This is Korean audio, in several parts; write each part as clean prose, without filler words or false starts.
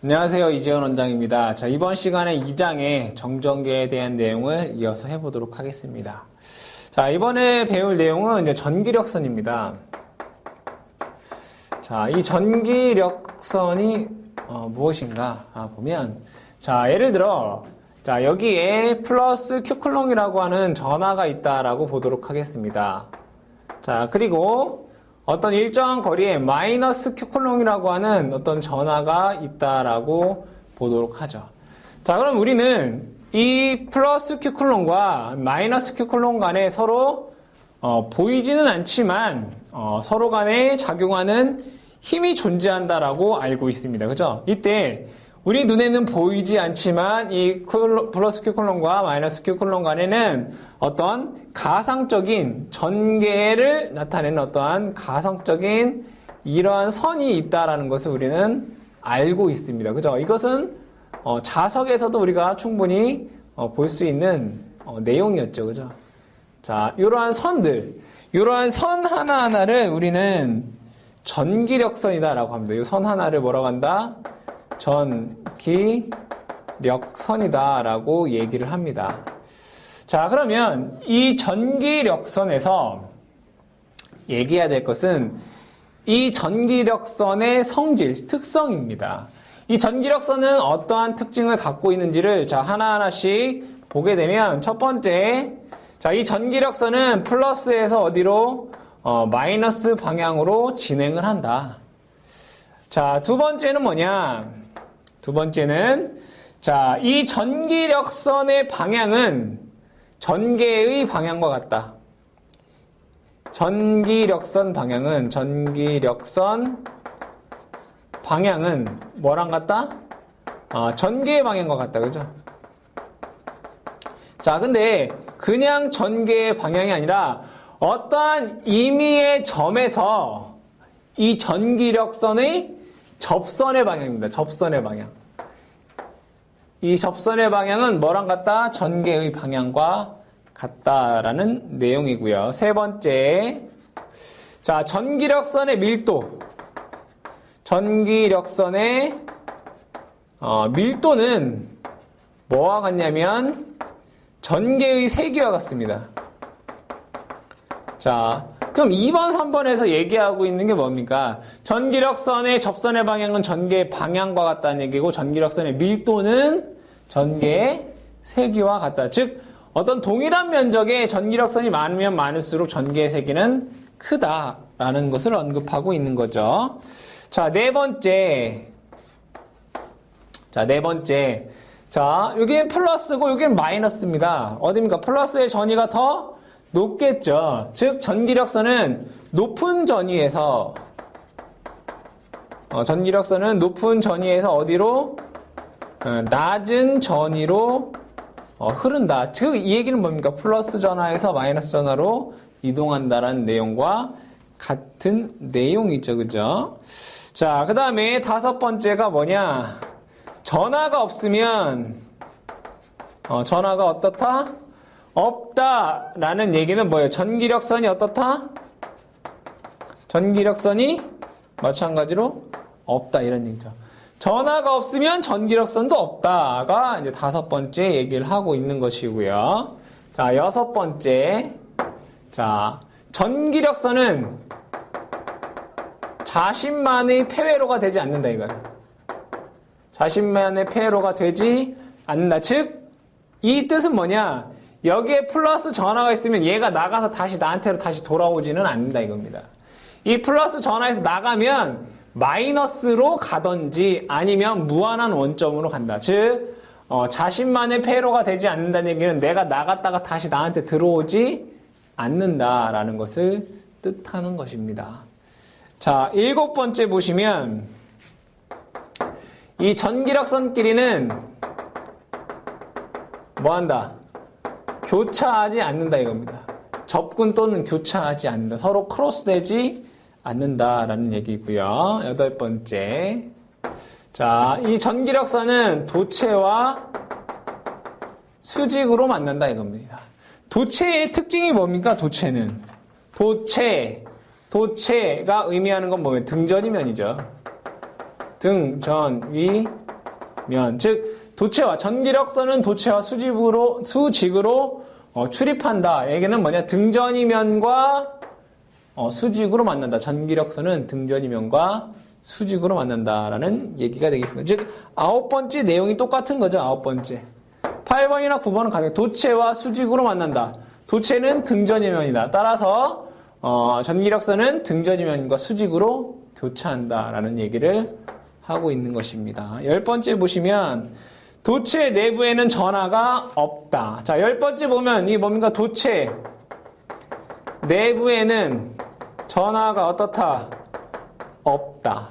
안녕하세요. 이재원 원장입니다. 자, 이번 시간에 2장의 정전계에 대한 내용을 이어서 해보도록 하겠습니다. 자, 이번에 배울 내용은 이제 전기력선입니다. 자, 이 전기력선이 무엇인가 보면, 자, 예를 들어, 자, 여기에 플러스 Q쿨롱이라고 하는 전하가 있다라고 보도록 하겠습니다. 자, 그리고 어떤 일정한 거리에 마이너스 Q쿨롱이라고 하는 어떤 전하가 있다라고 보도록 하죠. 자, 그럼 우리는 이 플러스 Q쿨롱과 마이너스 Q쿨롱 간에 서로 보이지는 않지만 서로 간에 작용하는 힘이 존재한다라고 알고 있습니다. 그죠? 이때 우리 눈에는 보이지 않지만 이 플러스 Q쿨롱과 마이너스 Q쿨롱 간에는 어떤 가상적인 전개를 나타내는 어떠한 가상적인 이러한 선이 있다라는 것을 우리는 알고 있습니다. 그죠? 이것은 자석에서도 우리가 충분히 볼 수 있는 내용이었죠. 그죠? 자, 이러한 선들, 이러한 선 하나하나를 우리는 전기력선이다라고 합니다. 이 선 하나를 뭐라고 한다? 전기력선이다라고 얘기를 합니다. 자, 그러면 이 전기력선에서 얘기해야 될 것은 이 전기력선의 성질, 특성입니다. 이 전기력선은 어떠한 특징을 갖고 있는지를 자, 하나하나씩 보게 되면 첫 번째, 자, 이 전기력선은 플러스에서 어디로? 마이너스 방향으로 진행을 한다. 자, 두 번째는 뭐냐? 두 번째는, 자, 이 전기력선의 방향은 전개의 방향과 같다. 전기력선 방향은 뭐랑 같다? 전개의 방향과 같다. 그죠? 자, 근데 그냥 전개의 방향이 아니라 어떠한 임의의 점에서 이 전기력선의 접선의 방향입니다. 접선의 방향. 이 접선의 방향은 뭐랑 같다? 전개의 방향과 같다라는 내용이고요. 세 번째, 자, 전기력선의 밀도. 전기력선의 밀도는 뭐와 같냐면 전개의 세기와 같습니다. 자, 그럼 2번, 3번에서 얘기하고 있는 게 뭡니까? 전기력선의 접선의 방향은 전개의 방향과 같다는 얘기고 전기력선의 밀도는 전개의 세기와 같다. 즉 어떤 동일한 면적의 전기력선이 많으면 많을수록 전개의 세기는 크다라는 것을 언급하고 있는 거죠. 자, 네 번째. 자, 여기는 플러스고 여기는 마이너스입니다. 어디입니까? 플러스의 전위가 더 높겠죠. 즉 전기력선은 높은 전위에서 어디로? 낮은 전위로 흐른다. 즉 이 얘기는 뭡니까? 플러스 전하에서 마이너스 전하로 이동한다라는 내용과 같은 내용이죠. 그죠? 자, 그 다음에 다섯 번째가 뭐냐? 전하가 없으면 전하가 어떻다? 없다라는 얘기는 뭐예요? 전기력선이 어떻다? 전기력선이 마찬가지로 없다 이런 얘기죠. 전하가 없으면 전기력선도 없다가 이제 다섯 번째 얘기를 하고 있는 것이고요. 자, 여섯 번째. 자, 전기력선은 자신만의 폐회로가 되지 않는다 이거예요. 자신만의 폐회로가 되지 않는다. 즉, 이 뜻은 뭐냐? 여기에 플러스 전하가 있으면 얘가 나가서 다시 나한테로 다시 돌아오지는 않는다 이겁니다. 이 플러스 전하에서 나가면 마이너스로 가든지 아니면 무한한 원점으로 간다. 즉 자신만의 폐로가 되지 않는다는 얘기는 내가 나갔다가 다시 나한테 들어오지 않는다라는 것을 뜻하는 것입니다. 자, 일곱 번째 보시면 이 전기력선끼리는 뭐한다? 교차하지 않는다 이겁니다. 접근 또는 교차하지 않는다. 서로 크로스되지 않는다라는 얘기고요. 여덟 번째. 자, 이 전기력선은 도체와 수직으로 만난다 이겁니다. 도체의 특징이 뭡니까? 도체는 도체가 의미하는 건 뭐예요? 등전이면이죠. 등, 전, 위, 즉 도체와 전기력선은 도체와 수직으로 출입한다. 얘기는 뭐냐? 등전이면과 수직으로 만난다. 전기력선은 등전이면과 수직으로 만난다라는 얘기가 되겠습니다. 즉 9번째 내용이 똑같은 거죠. 9번째. 8번이나 9번은 같아요. 도체와 수직으로 만난다. 도체는 등전이면이다. 따라서 전기력선은 등전이면과 수직으로 교차한다라는 얘기를 하고 있는 것입니다. 10번째 보시면 도체 내부에는 전하가 없다. 자, 10번째 보면 이 뭡니까? 도체 내부에는 전하가 어떻다? 없다.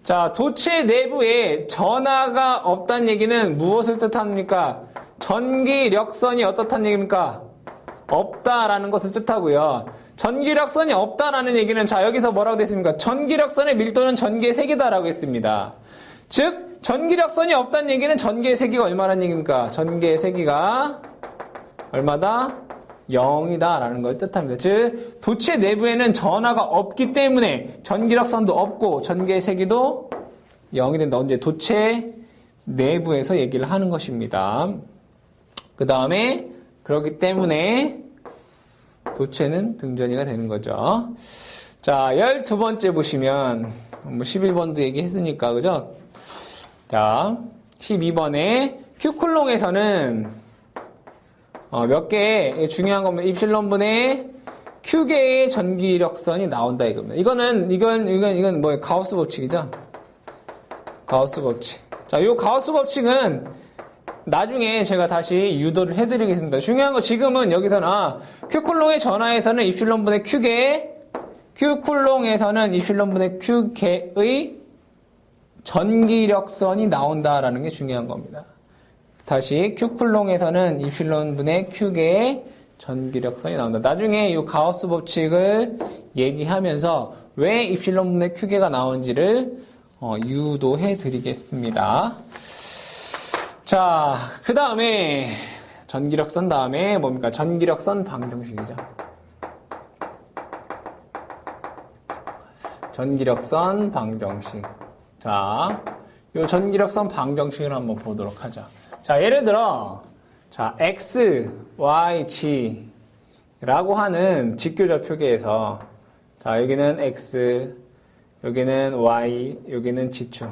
자, 도체 내부에 전하가 없다는 얘기는 무엇을 뜻합니까? 전기력선이 어떻다는 얘기입니까? 없다라는 것을 뜻하고요. 전기력선이 없다라는 얘기는 자, 여기서 뭐라고 됐습니까? 전기력선의 밀도는 전기의 세기다라고 했습니다. 즉 전기력선이 없다는 얘기는 전기의 세기가 얼마라는 얘기입니까? 전기의 세기가 얼마다? 0이다라는 걸 뜻합니다. 즉 도체 내부에는 전하가 없기 때문에 전기력선도 없고 전기의 세기도 0이 된다. 언제? 도체 내부에서 얘기를 하는 것입니다. 그 다음에 그렇기 때문에 도체는 등전이가 되는 거죠. 자, 12번째 보시면 11번도 얘기했으니까 그죠? 자, 12번에 Q쿨롱에서는 몇 개의 중요한 겁니다. 입실론분의 Q개의 전기력선이 나온다 이겁니다. 이건 뭐예요? 가우스 법칙이죠? 가우스 법칙. 자, 요 가우스 법칙은 나중에 제가 다시 유도를 해드리겠습니다. 중요한 거 지금은 여기서는 Q쿨롱의 전하에서는 입실론분의 Q쿨롱에서는 입실론분의 Q개의 전기력선이 나온다라는 게 중요한 겁니다. 다시 Q쿨롱에서는 입실론분의 Q개의 전기력선이 나온다. 나중에 이 가우스 법칙을 얘기하면서 왜 입실론분의 Q개가 나오는지를 유도해 드리겠습니다. 자, 그 다음에 전기력선 다음에 뭡니까? 전기력선 방정식이죠. 전기력선 방정식. 자, 이 전기력선 방정식을 한번 보도록 하죠. 자, 예를 들어, 자, x, y, g라고 하는 직교좌표계에서, 자, 여기는 x, 여기는 y, 여기는 g축.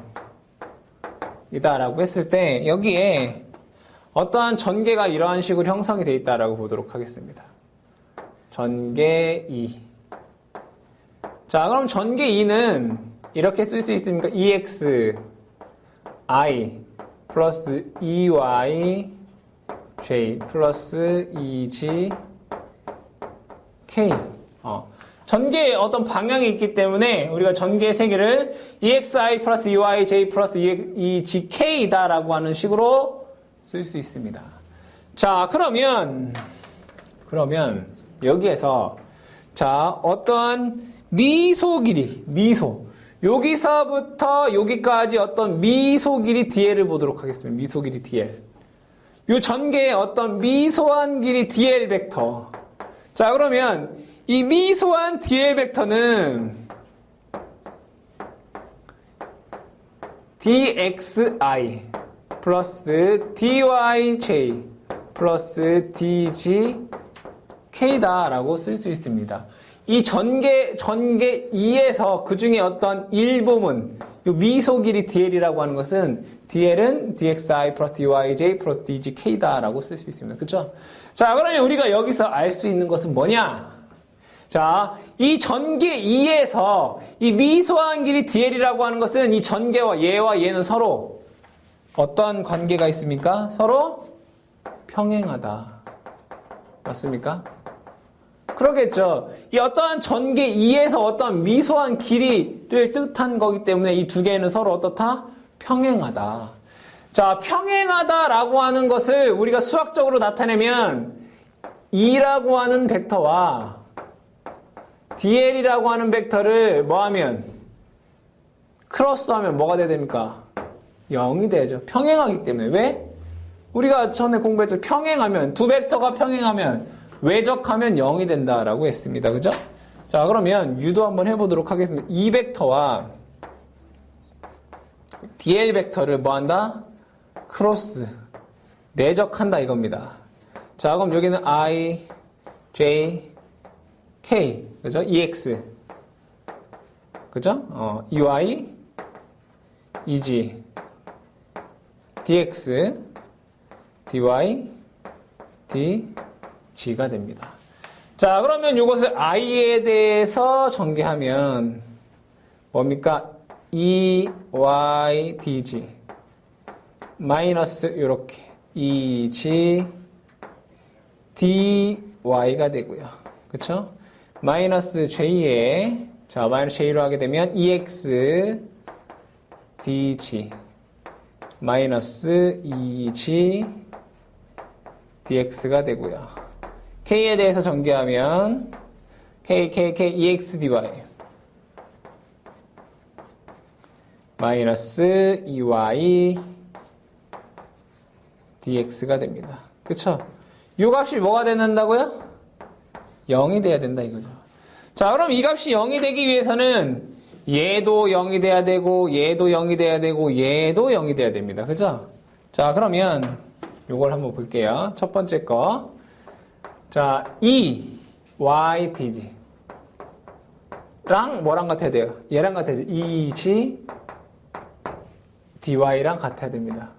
이다라고 했을 때, 여기에 어떠한 전개가 이러한 식으로 형성이 되어 있다라고 보도록 하겠습니다. 전개 2. 자, 그럼 전개 2는 이렇게 쓸 수 있습니까? EX, I, 플러스 EY, J, 플러스 EG, K. 전개에 어떤 방향이 있기 때문에 우리가 전개의 세기를 EXI 플러스 EY, J 플러스 EGK다라고 하는 식으로 쓸 수 있습니다. 자, 그러면 여기에서 자, 어떤 미소 길이, 여기서부터 여기까지 어떤 미소 길이 DL을 보도록 하겠습니다. 미소 길이 DL. 이 전개의 어떤 미소한 길이 DL 벡터. 자, 그러면 이 미소한 DL 벡터는 DXI 플러스 DYJ 플러스 DGK다라고 쓸 수 있습니다. 이 전개 2에서 그 중에 어떤 일부분, 이 미소 길이 DL이라고 하는 것은 DL은 DXI 플러스 DYJ 플러스 DGK다라고 쓸 수 있습니다. 그렇죠? 자, 그러면 우리가 여기서 알 수 있는 것은 뭐냐? 자, 이 전개 2에서 이 미소한 길이 DL이라고 하는 것은 이 전개와 얘는 서로 어떤 관계가 있습니까? 서로 평행하다. 맞습니까? 그러겠죠. 이 어떠한 전개 2에서 어떤 미소한 길이를 뜻한 거기 때문에 이 두 개는 서로 어떻다? 평행하다. 자, 평행하다라고 하는 것을 우리가 수학적으로 나타내면 2라고 하는 벡터와 DL이라고 하는 벡터를 뭐하면? 크로스하면 뭐가 돼야 됩니까? 0이 되죠. 평행하기 때문에. 왜? 우리가 전에 공부했죠. 평행하면, 두 벡터가 평행하면 외적하면 0이 된다라고 했습니다. 그죠? 자, 그러면 유도 한번 해보도록 하겠습니다. 이 벡터와 DL 벡터를 뭐한다? 크로스 내적한다 이겁니다. 자, 그럼 여기는 I, J, K, 그죠? EX, 그죠? EY, EG, DX, DY, DG가 됩니다. 자, 그러면 이것을 I에 대해서 전개하면 뭡니까? EY, DG 마이너스 이렇게 EG, DY가 되고요. 그쵸? 마이너스 J에 자, 마이너스 J로 하게 되면 EX, DG 마이너스 EG, DX가 되고요. K에 대해서 전개하면 K, EX, DY 마이너스 EY, DX가 됩니다. 그쵸? 이 값이 뭐가 된다고요? 0이 돼야 된다 이거죠. 자, 그럼 이 값이 0이 되기 위해서는 얘도 0이 돼야 되고 얘도 0이 돼야 되고 얘도 0이 돼야 됩니다. 그죠? 자, 그러면 요걸 한번 볼게요. 첫 번째 거. 자, E, Y, DG 랑 뭐랑 같아야 돼요? 얘랑 같아야 돼요. EG, DY랑 같아야 됩니다.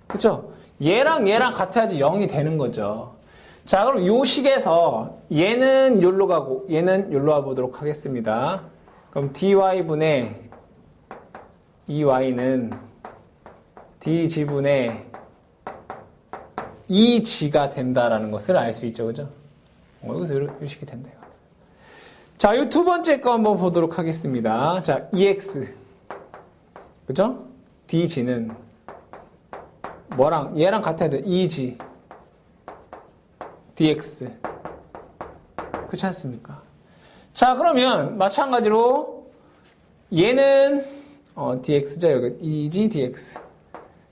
그쵸? 얘랑 같아야지 0이 되는 거죠. 자, 그럼 요 식에서 얘는 요로 가고 얘는 요로 와보도록 하겠습니다. 그럼 dy분의 EY는 dg분의 EG가 된다라는 것을 알 수 있죠. 그죠? 여기서 요 식이 된다. 자, 요 두 번째 거 한번 보도록 하겠습니다. 자, EX. 그죠? DG는 뭐랑 얘랑 같아야 돼. EG, DX. 그렇지 않습니까? 자, 그러면 마찬가지로 얘는 DX죠. 여기 EG, DX.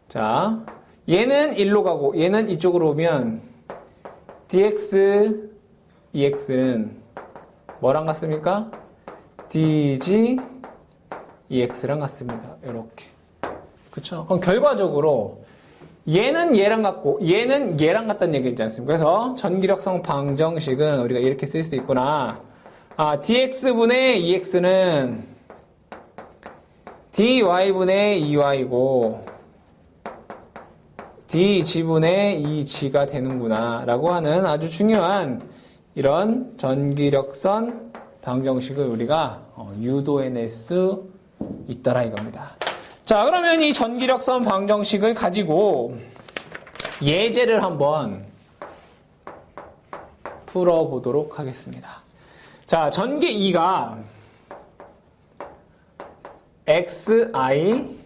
자, 얘는 1로 가고 얘는 이쪽으로 오면 DX, EX는 뭐랑 같습니까? DG, EX랑 같습니다. 이렇게. 그쵸? 그럼 결과적으로 얘는 얘랑 같고 얘는 얘랑 같다는 얘기지 않습니까? 그래서 전기력성 방정식은 우리가 이렇게 쓸 수 있구나. dx분의 EX는 dy분의 EY고 dg분의 EG가 되는구나 라고 하는 아주 중요한 이런 전기력선 방정식을 우리가 유도해낼 수 있더라 이겁니다. 자, 그러면 이 전기력선 방정식을 가지고 예제를 한번 풀어보도록 하겠습니다. 자, 전개 2가 xi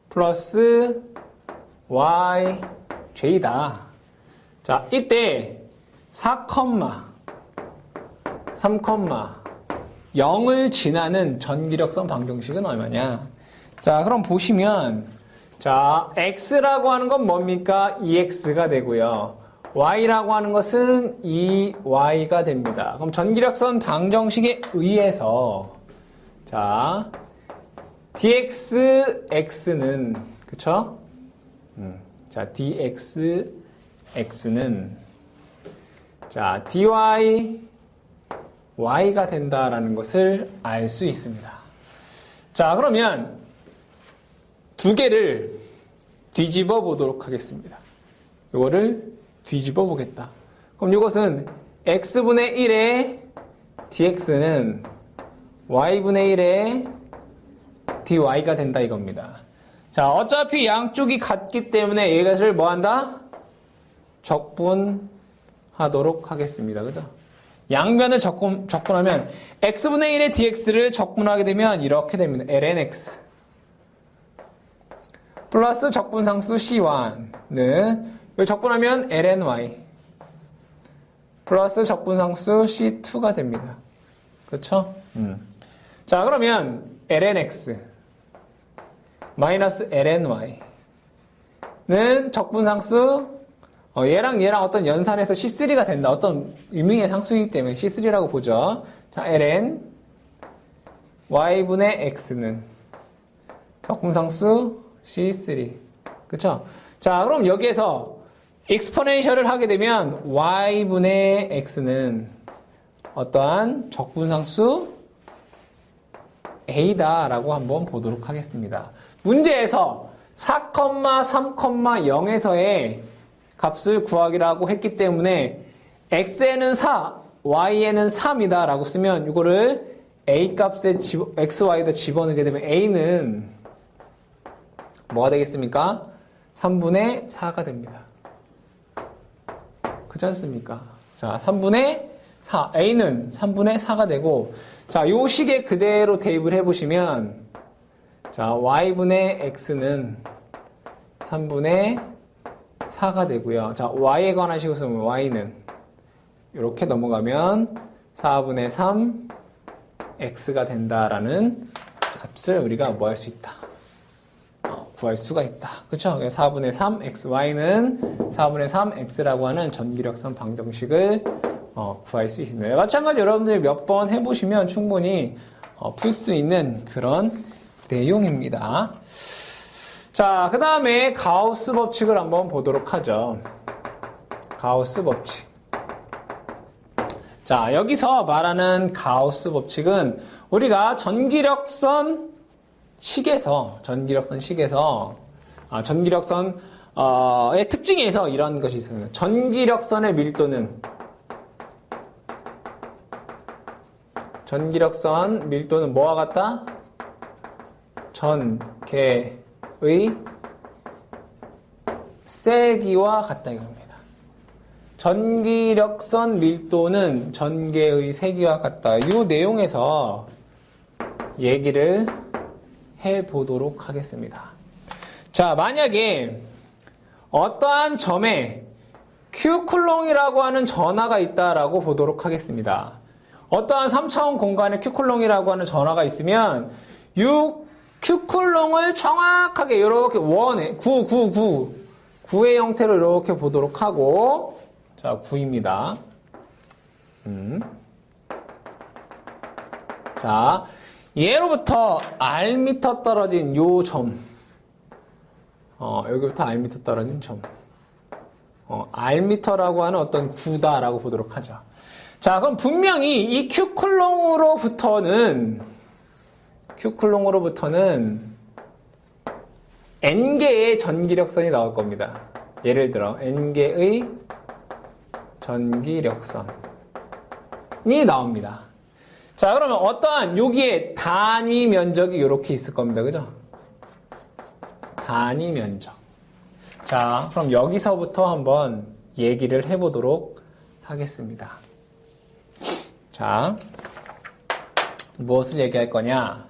플러스 yj다. 자, 이때 4, 3, 0을 지나는 전기력선 방정식은 얼마냐? 자, 그럼 보시면 자, x라고 하는 건 뭡니까? EX가 되고요. y라고 하는 것은 EY가 됩니다. 그럼 전기력선 방정식에 의해서 자, dxx는 그쵸? 자, dxx는 자, dy y가 된다라는 것을 알 수 있습니다. 자, 그러면 두 개를 뒤집어 보도록 하겠습니다. 이거를 뒤집어 보겠다. 그럼 이것은 x분의 1의 dx는 y분의 1의 dy가 된다 이겁니다. 자, 어차피 양쪽이 같기 때문에 이것을 뭐 한다? 적분하도록 하겠습니다. 그죠? 양변을 적분하면 x분의 1의 dx를 적분하게 되면 이렇게 됩니다. lnx 플러스 적분상수 C1는 이걸 적분하면 lny 플러스 적분상수 C2가 됩니다. 그렇죠? 자, 그러면 lnx 마이너스 lny는 적분상수 얘랑 어떤 연산에서 C3가 된다. 어떤 유명의 상수이기 때문에 C3라고 보죠. 자, ln y분의 x는 적분상수 C3. 그쵸? 자, 그럼 여기에서 익스포넨셜을 하게 되면 y분의 x는 어떠한 적분상수 a다라고 한번 보도록 하겠습니다. 문제에서 4,3,0에서의 값을 구하기라고 했기 때문에 x에는 4, y에는 3이다 라고 쓰면 이거를 a 값에 xy에다 집어넣게 되면 a는 뭐가 되겠습니까? 3분의 4가 됩니다. 그렇지 않습니까? 자, 3분의 4, a는 3분의 4가 되고, 자, 요 식에 그대로 대입을 해보시면, 자, y분의 x는 3분의 4가 되고요. 자, y에 관한 식으로 쓰면 y는 이렇게 넘어가면 4분의 3 x가 된다라는 값을 우리가 뭐 할 수 있다? 구할 수가 있다. 그렇죠? 4분의 3 x, y는 4분의 3 x라고 하는 전기력선 방정식을 구할 수 있습니다. 마찬가지로 여러분들이 몇 번 해보시면 충분히 풀 수 있는 그런 내용입니다. 자, 그 다음에 가우스 법칙을 한번 보도록 하죠. 가우스 법칙. 자, 여기서 말하는 가우스 법칙은 우리가 전기력선의 특징에서 이런 것이 있습니다. 전기력선 밀도는 뭐와 같다? 전개의 세기와 같다 이겁니다. 전기력선 밀도는 전개의 세기와 같다. 이 내용에서 얘기를 해보도록 하겠습니다. 자, 만약에 어떠한 점에 Q쿨롱이라고 하는 전하가 있다라고 보도록 하겠습니다. 어떠한 3차원 공간에 Q쿨롱이라고 하는 전하가 있으면 이 Q쿨롱을 정확하게 이렇게 원에 9의 형태로 이렇게 보도록 하고, 자, 9입니다. 자, 예로부터 R미터 떨어진 요 점, 여기부터 R미터 떨어진 점, R미터라고 하는 어떤 구다라고 보도록 하죠. 자, 그럼 분명히 이 Q쿨롱으로부터는 N개의 전기력선이 나올 겁니다. 예를 들어 N개의 전기력선이 나옵니다. 자, 그러면 어떠한 여기에 단위 면적이 이렇게 있을 겁니다. 그죠? 단위 면적. 자, 그럼 여기서부터 한번 얘기를 해보도록 하겠습니다. 자, 무엇을 얘기할 거냐?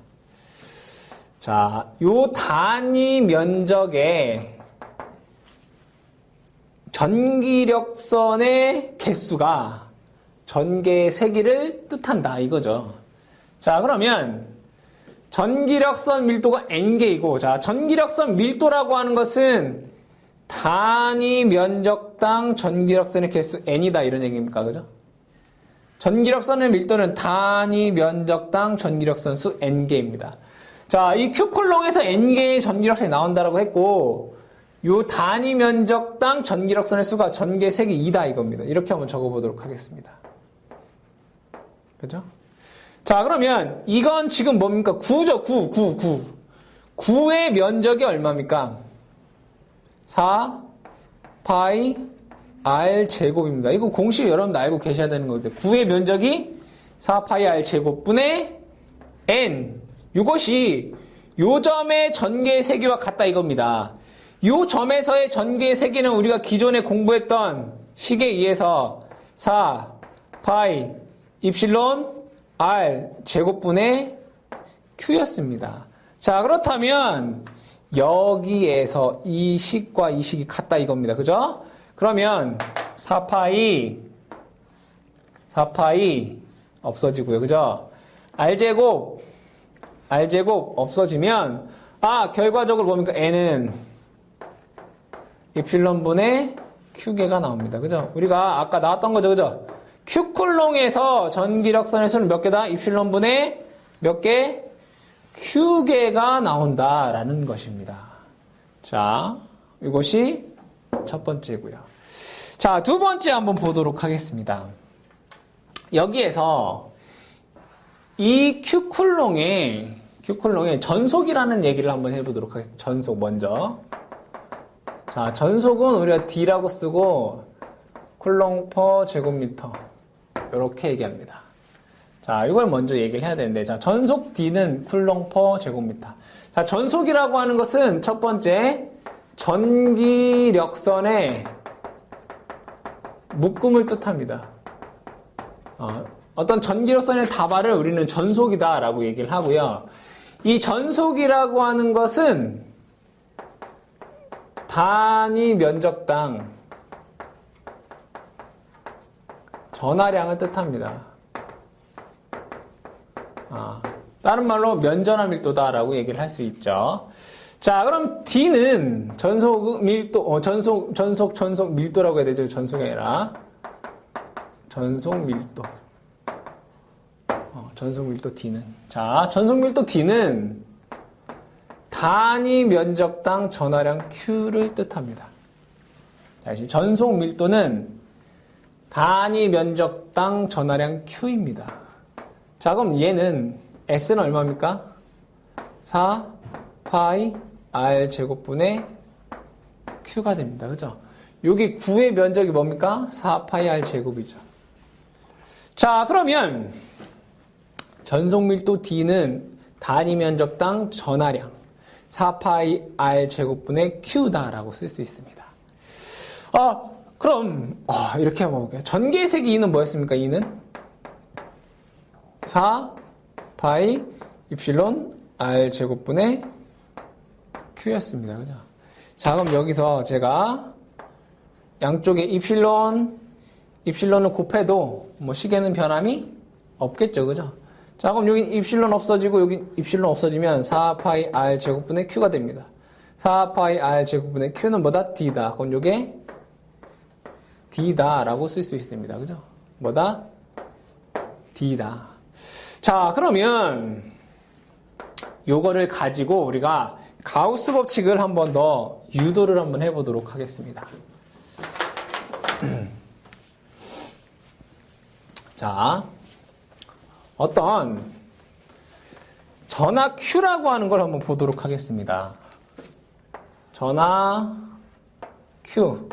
자, 요 단위 면적의 전기력선의 개수가 전개의 세기를 뜻한다 이거죠. 자, 그러면 전기력선 밀도가 N개이고, 자, 전기력선 밀도라고 하는 것은 단위 면적당 전기력선의 개수 N이다 이런 얘기입니까? 그죠? 전기력선의 밀도는 단위 면적당 전기력선 수 N개입니다. 자, 이 Q쿨롱에서 N개의 전기력선이 나온다라고 했고, 요 단위 면적당 전기력선의 수가 전개 세기 2다 이겁니다. 이렇게 한번 적어보도록 하겠습니다. 그죠? 자, 그러면 이건 지금 뭡니까? 9죠. 9의 면적이 얼마입니까? 4 파이 R 제곱입니다. 이거 공식 여러분들 알고 계셔야 되는 건데, 9의 면적이 4 파이 R 제곱분의 N. 이것이 요 점의 전개의 세기와 같다 이겁니다. 요 점에서의 전개의 세기는 우리가 기존에 공부했던 식에 의해서 4 파이 입실론 R 제곱분의 Q였습니다. 자, 그렇다면 여기에서 이 식과 이 식이 같다 이겁니다. 그죠? 그러면 4파이 없어지고요. 그죠? R제곱 없어지면, 결과적으로 뭡니까? N은 입실론분의 Q개가 나옵니다. 그죠? 우리가 아까 나왔던 거죠. 그죠? Q쿨롱에서 전기력선의 수는 몇 개다? 입실론분의 몇 개? Q개가 나온다라는 것입니다. 자, 이것이 첫 번째고요. 자, 두 번째 한번 보도록 하겠습니다. 여기에서 이 Q쿨롱의 전속이라는 얘기를 한번 해보도록 하겠습니다. 전속 먼저. 자, 전속은 우리가 D라고 쓰고 쿨롱 퍼 제곱미터 이렇게 얘기합니다. 자, 이걸 먼저 얘기를 해야 되는데, 자, 전속 D는 쿨롱 퍼 제곱미터. 자, 전속이라고 하는 것은 첫 번째 전기력선의 묶음을 뜻합니다. 어떤 전기력선의 다발을 우리는 전속이다라고 얘기를 하고요. 이 전속이라고 하는 것은 단위 면적당 전하량을 뜻합니다. 다른 말로 면전화 밀도다라고 얘기를 할 수 있죠. 자, 그럼 D는 전속 밀도, 전속 밀도라고 해야 되죠. 전속이 아니라. 전속 밀도. 전속 밀도 D는. 자, 전속 밀도 D는 단위 면적당 전하량 Q를 뜻합니다. 다시, 전속 밀도는 단위 면적당 전하량 Q입니다. 자, 그럼 얘는 S는 얼마입니까? 4 파이 R 제곱분의 Q가 됩니다. 그죠? 여기 9의 면적이 뭡니까? 4 파이 R 제곱이죠. 자, 그러면 전속 밀도 D는 단위 면적당 전하량 4 파이 R 제곱분의 Q다라고 쓸 수 있습니다. 그럼 이렇게 한번 볼게요. 전개색이 E는 뭐였습니까? E는 4 파이 입실론 R 제곱분의 Q였습니다. 그죠? 자, 그럼 여기서 제가 양쪽에 입실론을 곱해도 뭐 식에는 변함이 없겠죠. 그죠? 자, 그럼 여기 입실론 없어지고 여기 입실론 없어지면 4 파이 R 제곱분의 Q가 됩니다. 4 파이 R 제곱분의 Q는 뭐다? D다. 그럼 요게 D다라고 쓸 수 있습니다. 그죠? 뭐다? D다. 자, 그러면 요거를 가지고 우리가 가우스 법칙을 한 번 더 유도를 한번 해보도록 하겠습니다. 자, 어떤 전하 Q라고 하는 걸 한번 보도록 하겠습니다. 전하 Q.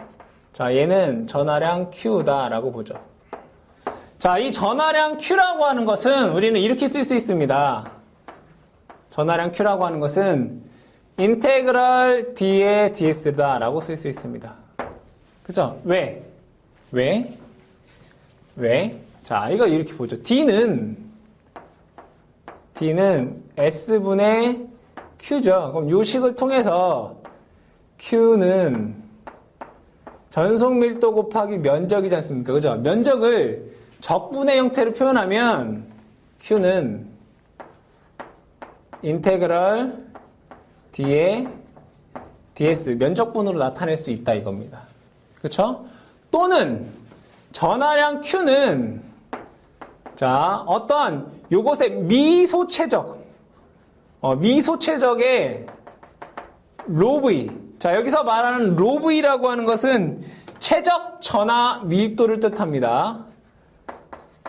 자, 얘는 전하량 Q다라고 보죠. 자, 이 전하량 Q라고 하는 것은 우리는 이렇게 쓸 수 있습니다. 전하량 Q라고 하는 것은 인테그럴 D의 DS다라고 쓸 수 있습니다. 그죠? 왜? 자, 이거 이렇게 보죠. D는 S분의 Q죠. 그럼 요 식을 통해서 Q는 전속 밀도 곱하기 면적이지 않습니까? 그죠? 면적을 적분의 형태로 표현하면 Q는 인테그럴 D의 ds 면적분으로 나타낼 수 있다 이겁니다. 그렇죠? 또는 전하량 Q는 자, 어떤 요것의 미소체적의 로브이. 자, 여기서 말하는 로브이라고 하는 것은 최적 전하 밀도를 뜻합니다.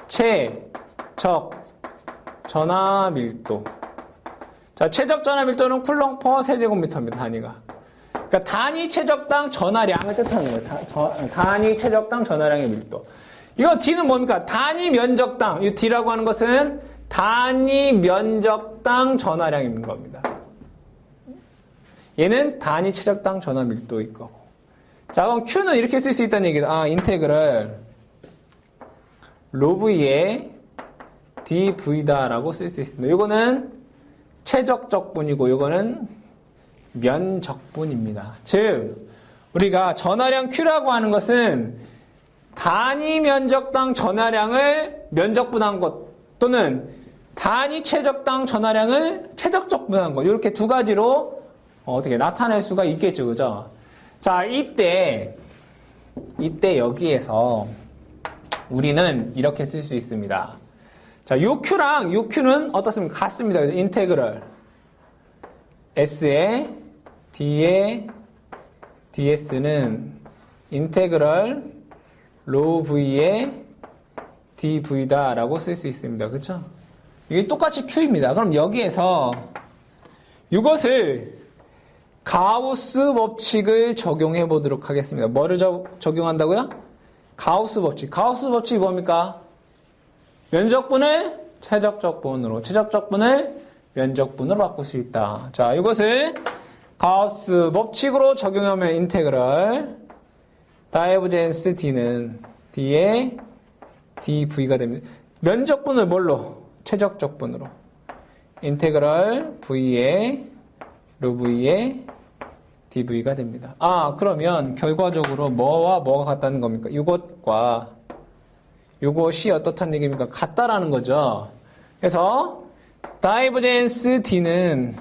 최적 전하 밀도. 자, 최적 전하 밀도는 쿨롱 퍼 세제곱미터입니다. 단위가. 그러니까 단위 최적당 전하량을 뜻하는 거예요. 단위 최적당 전하량의 밀도. 이거 D는 뭡니까? 단위 면적당. 이 D라고 하는 것은 단위 면적당 전하량인 겁니다. 얘는 단위 최적당 전하 밀도일 거고. 자, 그럼 Q는 이렇게 쓸 수 있다는 얘기다. 인테그럴 로브의 dv다라고 쓸 수 있습니다. 이거는 최적적분이고 이거는 면적분입니다. 즉 우리가 전하량 Q라고 하는 것은 단위 면적당 전하량을 면적분한 것 또는 단위 최적당 전하량을 최적적분한 것 이렇게 두 가지로 어떻게 나타낼 수가 있겠죠. 그죠? 자, 이때 여기에서 우리는 이렇게 쓸 수 있습니다. 자, 요 Q랑 요 Q는 어떻습니까? 같습니다. 그죠? 인테그럴 S의 D의 ds는 인테그럴 로 v의 dv다 라고 쓸 수 있습니다. 그쵸? 이게 똑같이 q입니다. 그럼 여기에서 이것을 가우스 법칙을 적용해 보도록 하겠습니다. 뭐를 적용한다고요? 가우스 법칙. 가우스 법칙이 뭡니까? 면적분을 최적적분으로, 최적적분을 면적분으로 바꿀 수 있다. 자, 이것을 가우스 법칙으로 적용하면 인테그럴 다이버젠스 d는 d의 dv가 됩니다. 면적분을 뭘로? 최적적분으로. 인테그럴 v의 로 v의 dv가 됩니다. 아, 그러면 결과적으로 뭐와 뭐가 같다는 겁니까? 이것과 이것이 어떻다는 얘기입니까? 같다라는 거죠. 그래서 다이버젠스 d는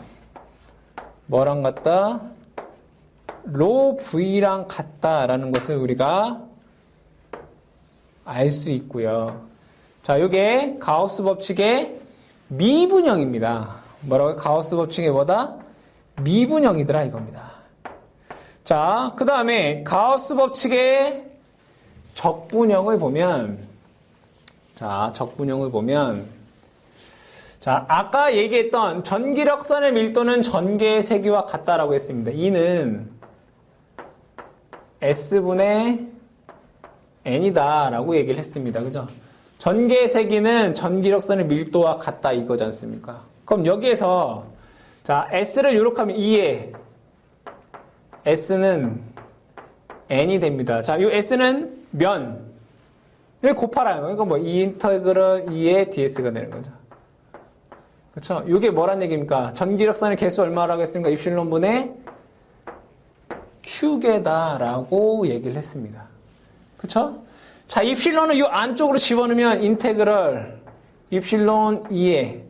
뭐랑 같다? 로 v랑 같다라는 것을 우리가 알 수 있고요. 자, 이게 가우스 법칙의 미분형입니다. 뭐라고요? 가우스 법칙의 뭐다? 미분형이더라 이겁니다. 자, 그 다음에 가우스 법칙의 적분형을 보면, 자, 적분형을 보면, 자, 아까 얘기했던 전기력선의 밀도는 전개의 세기와 같다라고 했습니다. 이는 S분의 N이다 라고 얘기를 했습니다. 그죠? 전개의 세기는 전기력선의 밀도와 같다 이거지 않습니까? 그럼 여기에서 자, S를 요렇게 하면 2에 S는 N이 됩니다. 자, 이 S는 면을 곱하라는 거예요. 그러니까 뭐 2 인터그럴 2의 DS가 되는 거죠. 그렇죠? 이게 뭐란 얘기입니까? 전기력선의 개수 얼마라고 했습니까? 입실론분의 Q개다라고 얘기를 했습니다. 그렇죠? 자, 입실론을 이 안쪽으로 집어넣으면 인테그럴 입실론 2의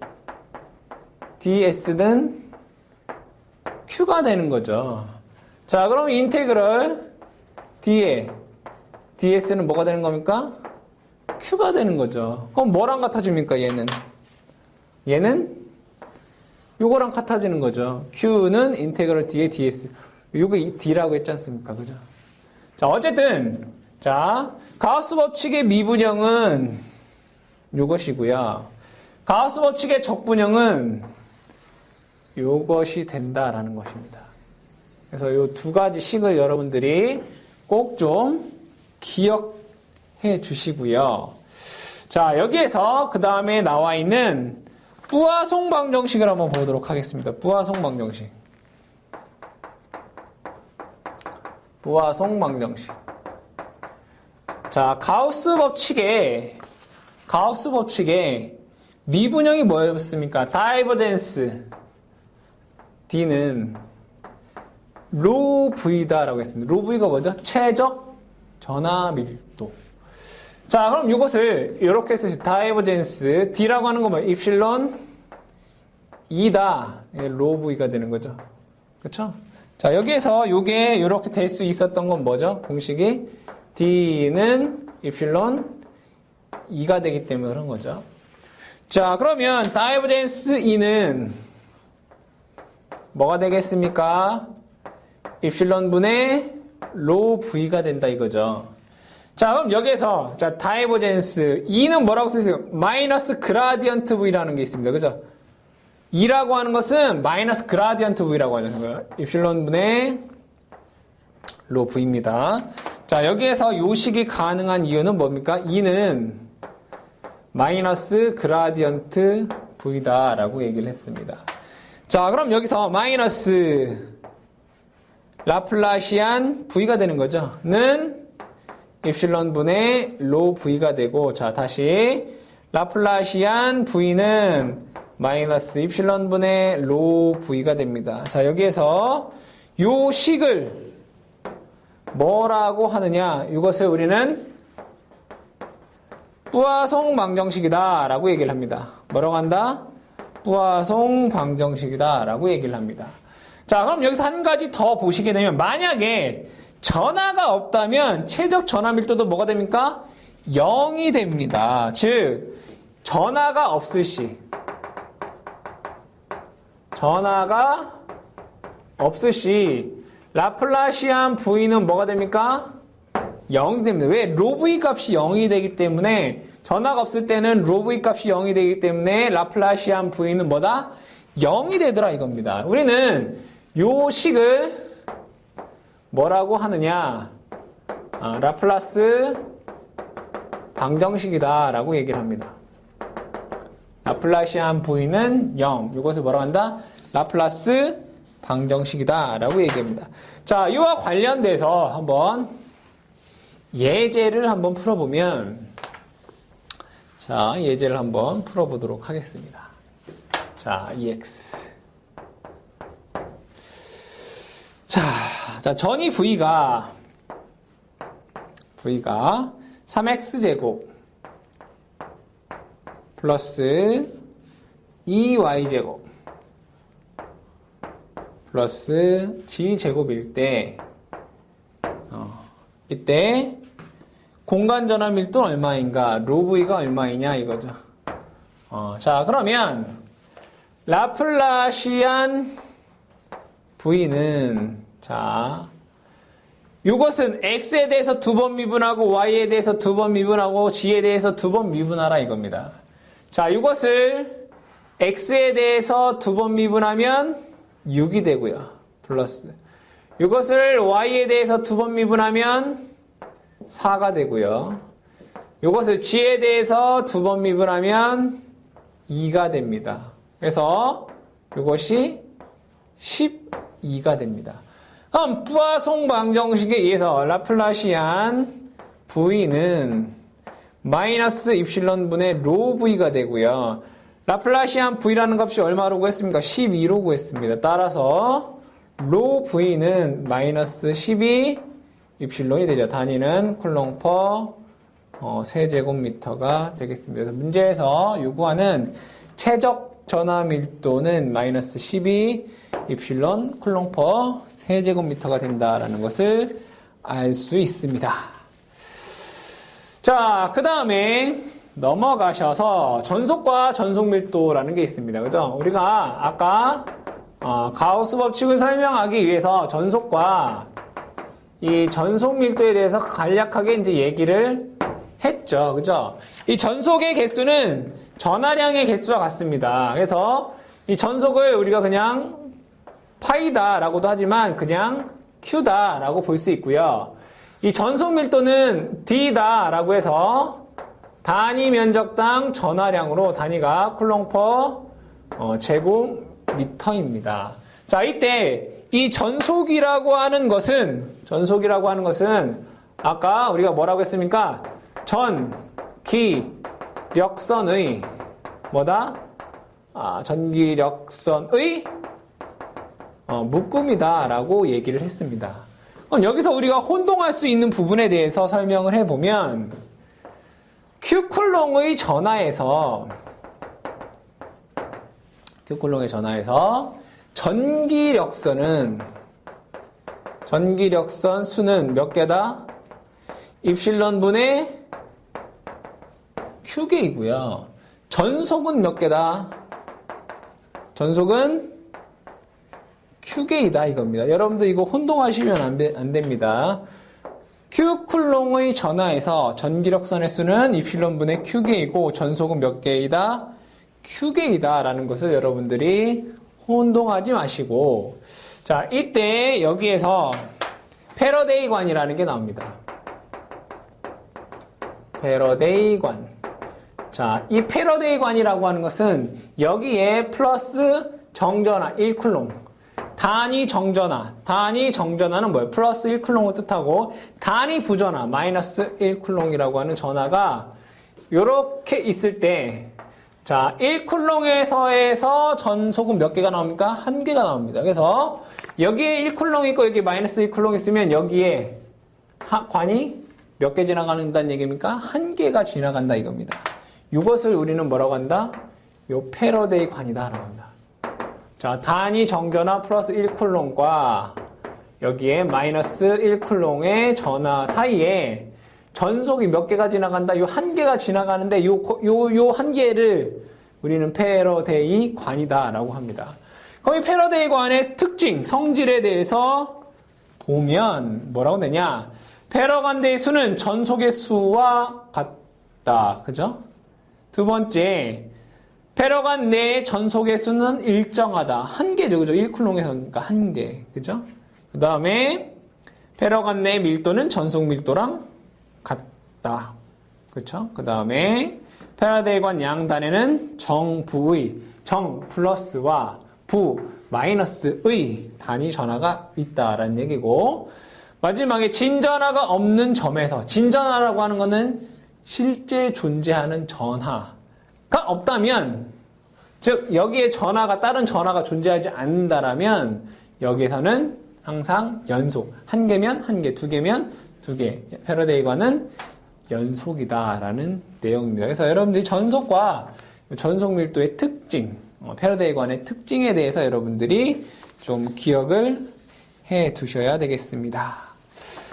ds는 q가 되는 거죠. 자, 그럼 인테그럴 d의 ds는 뭐가 되는 겁니까? q가 되는 거죠. 그럼 뭐랑 같아집니까, 얘는? 얘는 요거랑 같아지는 거죠. q는 인테그럴 d의 ds. 요거 d라고 했지 않습니까? 그죠? 자, 어쨌든, 자, 가우스 법칙의 미분형은 요것이고요. 가우스 법칙의 적분형은 요것이 된다라는 것입니다. 그래서 요 두 가지 식을 여러분들이 꼭 좀 기억해 주시고요. 자, 여기에서 그 다음에 나와 있는 뿌아송 방정식을 한번 보도록 하겠습니다. 뿌아송 방정식. 뿌아송 방정식. 자, 가우스 법칙의 미분형이 뭐였습니까? 다이버젠스 D는 로 V다라고 했습니다. 로 V가 뭐죠? 최적 전하 밀도. 자, 그럼 이것을 이렇게 쓰시 다이버젠스 D라고 하는 거 뭐 입실론 2다. 로 V가 되는 거죠. 그렇죠? 자, 여기에서 이게 이렇게 될 수 있었던 건 뭐죠? 공식이 D는 입실론 2가 되기 때문에 그런 거죠. 자, 그러면 다이버젠스 E는 뭐가 되겠습니까? 입실론분의 로 V가 된다 이거죠. 자, 그럼 여기에서 자, 다이버젠스 E는 뭐라고 쓰세요? 마이너스 그라디언트 V라는 게 있습니다. 그죠? E라고 하는 것은 마이너스 그라디언트 V라고 하는 거예요. 입실론분의 로 V입니다. 자, 여기에서 요 식이 가능한 이유는 뭡니까? E는 마이너스 그라디언트 V다라고 얘기를 했습니다. 자, 그럼 여기서 마이너스 라플라시안 V가 되는 거죠. 는 입실론분의 로 V가 되고, 자, 다시 라플라시안 V는 마이너스 입실론분의 로 V가 됩니다. 자, 여기에서 요 식을 뭐라고 하느냐? 이것을 우리는 뿌아송 방정식이다 라고 얘기를 합니다. 뭐라고 한다? 뿌아송 방정식이다 라고 얘기를 합니다. 자, 그럼 여기서 한 가지 더 보시게 되면 만약에 전하가 없다면 최적 전하 밀도도 뭐가 됩니까? 0이 됩니다. 즉 전하가 없을 시 라플라시안 V는 뭐가 됩니까? 0이 됩니다. 왜? 로 V 값이 0이 되기 때문에 전화가 없을 때는 로 V 값이 0이 되기 때문에 라플라시안 V는 뭐다? 0이 되더라 이겁니다. 우리는 요 식을 뭐라고 하느냐? 라플라스 방정식이다 라고 얘기를 합니다. 라플라시안 V는 0. 이것을 뭐라고 한다? 라플라스 방정식이다 라고 얘기합니다. 자, 이와 관련돼서 한번 예제를 한번 풀어보면, 자, 예제를 한번 풀어보도록 하겠습니다. 자, EX. 자, 전이 V가 3X제곱 플러스 2Y제곱 플러스 G제곱일 때, 이때 공간 전화 밀도는 얼마인가? 로 V가 얼마이냐 이거죠. 자, 그러면 라플라시안 V는, 자, 이것은 X에 대해서 2번 미분하고 Y에 대해서 2번 미분하고 G에 대해서 2번 미분하라 이겁니다. 자, 이것을 X에 대해서 2번 미분하면 6이 되고요. 플러스. 이것을 Y에 대해서 2번 미분하면 4가 되고요. 이것을 G에 대해서 2번 미분하면 2가 됩니다. 그래서 이것이 12가 됩니다. 그럼 뿌아송 방정식에 의해서 라플라시안 V는 마이너스 입실론 분의 로 V가 되고요. 라플라시안 V라는 값이 얼마로 구했습니까? 12로 구했습니다. 따라서 로 V는 마이너스 12 입실론이 되죠. 단위는 쿨롱 퍼 세제곱미터가 되겠습니다. 그래서 문제에서 요구하는 최적 전하 밀도는 마이너스 12 입실론 쿨롱 퍼 세제곱미터가 된다라는 것을 알 수 있습니다. 자, 그 다음에 넘어가셔서 전속과 전속 밀도라는 게 있습니다. 그죠? 우리가 아까 가우스 법칙을 설명하기 위해서 전속과 이 전속 밀도에 대해서 간략하게 이제 얘기를 했죠. 그죠? 이 전속의 개수는 전하량의 개수와 같습니다. 그래서 이 전속을 우리가 그냥 파이다라고도 하지만 그냥 Q다라고 볼 수 있고요. 이 전속 밀도는 D다라고 해서 단위 면적당 전하량으로 단위가 쿨롱 퍼 제곱미터입니다. 자, 이때 이 전속이라고 하는 것은 아까 우리가 뭐라고 했습니까? 전기력선의 뭐다? 전기력선의 묶음이다라고 얘기를 했습니다. 그럼 여기서 우리가 혼동할 수 있는 부분에 대해서 설명을 해보면 Q쿨롱의 전하에서 전기력선 수는 몇 개다? 입실론 분의 Q개이고요. 전속은 몇 개다? 전속은 Q개이다 이겁니다. 여러분들 이거 혼동하시면 안 됩니다. Q쿨롱의 전하에서 전기력선의 수는 입실론 분의 Q개이고 전속은 몇 개이다? Q개이다 라는 것을 여러분들이 혼동하지 마시고, 자, 이때 여기에서 패러데이 관이라는 게 나옵니다. 패러데이 관. 자, 이 패러데이 관이라고 하는 것은 여기에 플러스 정전하 1쿨롱, 단위 정전하는 뭐예요? 플러스 1쿨롱을 뜻하고, 단위 부전하 마이너스 1쿨롱이라고 하는 전하가 이렇게 있을 때, 자, 1쿨롱에서 전속은 몇 개가 나옵니까? 한 개가 나옵니다. 그래서 여기에 1쿨롱 있고 여기 마이너스 1쿨롱 있으면 여기에 관이 몇 개 지나간다는 얘기입니까? 한 개가 지나간다 이겁니다. 이것을 우리는 뭐라고 한다? 요 패러데이 관이다 라고 합니다. 자, 단위 정전하 플러스 1쿨롱과 여기에 마이너스 1쿨롱의 전하 사이에 전속이 몇 개가 지나간다? 요 한 개가 지나가는데 요 한 개를 우리는 패러데이 관이다 라고 합니다. 그럼 이 패러데이 관의 특징, 성질에 대해서 보면 뭐라고 되냐? 패러간대의 수는 전속의 수와 같다. 그죠? 두 번째, 패러간 내의 전속의 수는 일정하다. 한 개죠. 그죠? 1쿨롱에서 그러니까 한 개. 그죠? 그 다음에 패러간 내의 밀도는 전속 밀도랑 같다. 그렇죠? 그 다음에 패러데이관 양단에는 정부의, 정 플러스와 부 마이너스의 단위 전하가 있다라는 얘기고, 마지막에 진전하가 없는 점에서, 진전하라고 하는 것은 실제 존재하는 전하가 없다면, 즉 여기에 전하가 다른 전하가 존재하지 않는다라면 여기에서는 항상 연속, 한 개면 한 개, 두 개면 두 개, 패러데이관은 연속이다라는 내용입니다. 그래서 여러분들이 전속과 전속 밀도의 특징, 패러데이관의 특징에 대해서 여러분들이 좀 기억을 해 두셔야 되겠습니다.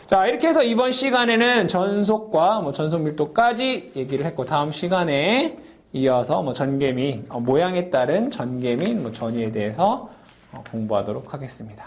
자, 이렇게 해서 이번 시간에는 전속과 전속 밀도까지 얘기를 했고, 다음 시간에 이어서 전개 및 모양에 따른 전개 및 전위에 대해서 공부하도록 하겠습니다.